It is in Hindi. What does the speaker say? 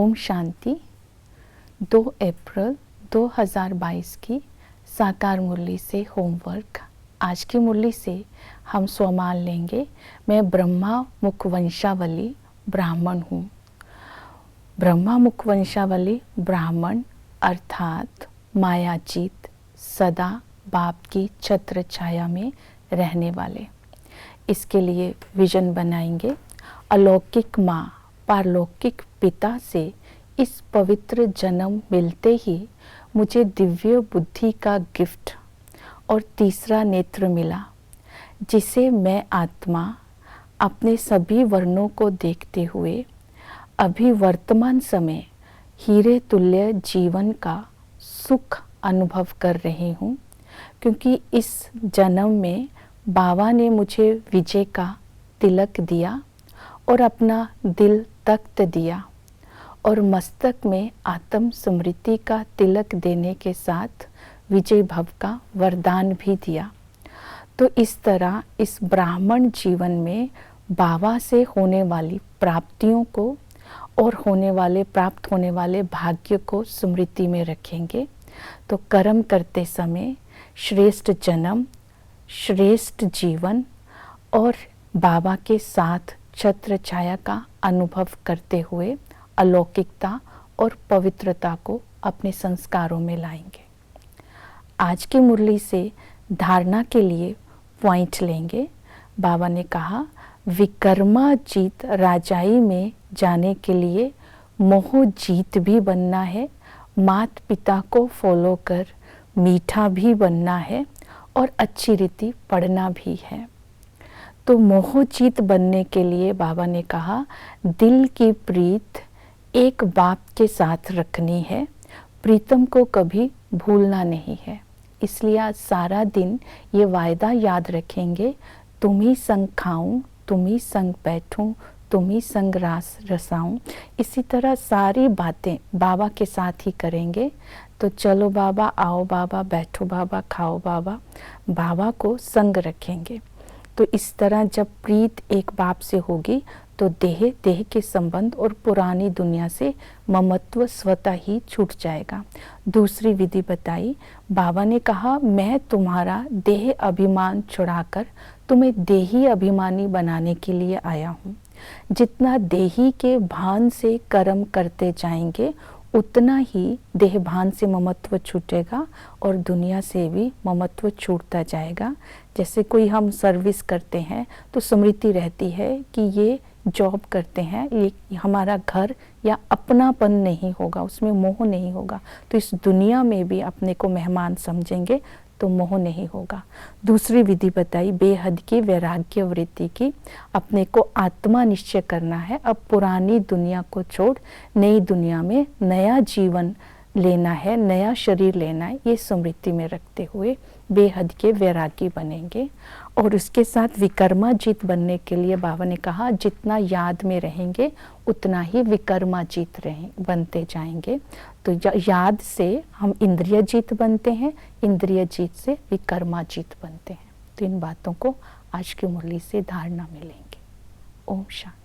ओम शांति। 2 अप्रैल 2022 की साकार मुरली से होमवर्क। आज की मुरली से हम स्वमान लेंगे, मैं ब्रह्मा मुखवंशावली ब्राह्मण हूँ। ब्रह्मा मुखवंशावली ब्राह्मण अर्थात मायाजीत, सदा बाप की छत्र छाया में रहने वाले। इसके लिए विजन बनाएंगे। अलौकिक माँ, पारलौकिक पिता से इस पवित्र जन्म मिलते ही मुझे दिव्य बुद्धि का गिफ्ट और तीसरा नेत्र मिला, जिसे मैं आत्मा अपने सभी वर्णों को देखते हुए अभी वर्तमान समय हीरे तुल्य जीवन का सुख अनुभव कर रही हूँ, क्योंकि इस जन्म में बाबा ने मुझे विजय का तिलक दिया और अपना दिल तख्त दिया और मस्तक में आत्म स्मृति का तिलक देने के साथ विजय भव का वरदान भी दिया। तो इस तरह इस ब्राह्मण जीवन में बाबा से होने वाली प्राप्तियों को और प्राप्त होने वाले भाग्य को स्मृति में रखेंगे। तो कर्म करते समय श्रेष्ठ जन्म, श्रेष्ठ जीवन और बाबा के साथ छत्र छाया का अनुभव करते हुए अलौकिकता और पवित्रता को अपने संस्कारों में लाएंगे। आज की मुरली से धारणा के लिए पॉइंट लेंगे। बाबा ने कहा, विकर्मा जीत राजाई में जाने के लिए मोह जीत भी बनना है, मात पिता को फॉलो कर मीठा भी बनना है और अच्छी रीति पढ़ना भी है। तो मोह जीत बनने के लिए बाबा ने कहा, दिल की प्रीत एक बाप के साथ रखनी है, प्रीतम को कभी भूलना नहीं है। इसलिए आज सारा दिन ये वायदा याद रखेंगे, तुम ही संग खाऊं, तुम ही संग बैठूं, तुम ही संग रास रसाऊं। इसी तरह सारी बातें बाबा के साथ ही करेंगे। तो चलो बाबा, आओ बाबा, बैठो बाबा, खाओ बाबा, बाबा को संग रखेंगे। तो इस तरह जब प्रीत एक बाप से होगी तो देह के संबंध और पुरानी दुनिया से ममत्व स्वतः ही छूट जाएगा। दूसरी विधि बताई, बाबा ने कहा, मैं तुम्हारा देह अभिमान छुड़ाकर तुम्हें देही अभिमानी बनाने के लिए आया हूँ। जितना देही के भान से कर्म करते जाएंगे उतना ही देह भान से ममत्व छूटेगा और दुनिया से भी ममत्व छूटता जाएगा। जैसे कोई हम सर्विस करते हैं तो स्मृति रहती है कि ये जॉब करते हैं, ये हमारा घर या अपनापन नहीं होगा, उसमें मोह नहीं होगा। तो इस दुनिया में भी अपने को मेहमान समझेंगे तो मोह नहीं होगा। दूसरी विधि बताई, बेहद की वैराग्य वृत्ति की, अपने को आत्मा निश्चय करना है। अब पुरानी दुनिया को छोड़ नई दुनिया में नया जीवन लेना है, नया शरीर लेना है, ये स्मृति में रखते हुए बेहद के वैरागी बनेंगे। और उसके साथ विकर्माजीत बनने के लिए बाबा ने कहा, जितना याद में रहेंगे उतना ही विकर्माजीत बनते जाएंगे। तो याद से हम इंद्रिय जीत बनते हैं, इंद्रिय जीत से विकर्माजीत बनते हैं। तो इन बातों को आज की मुरली से धारणा में लेंगे। ओम शांति।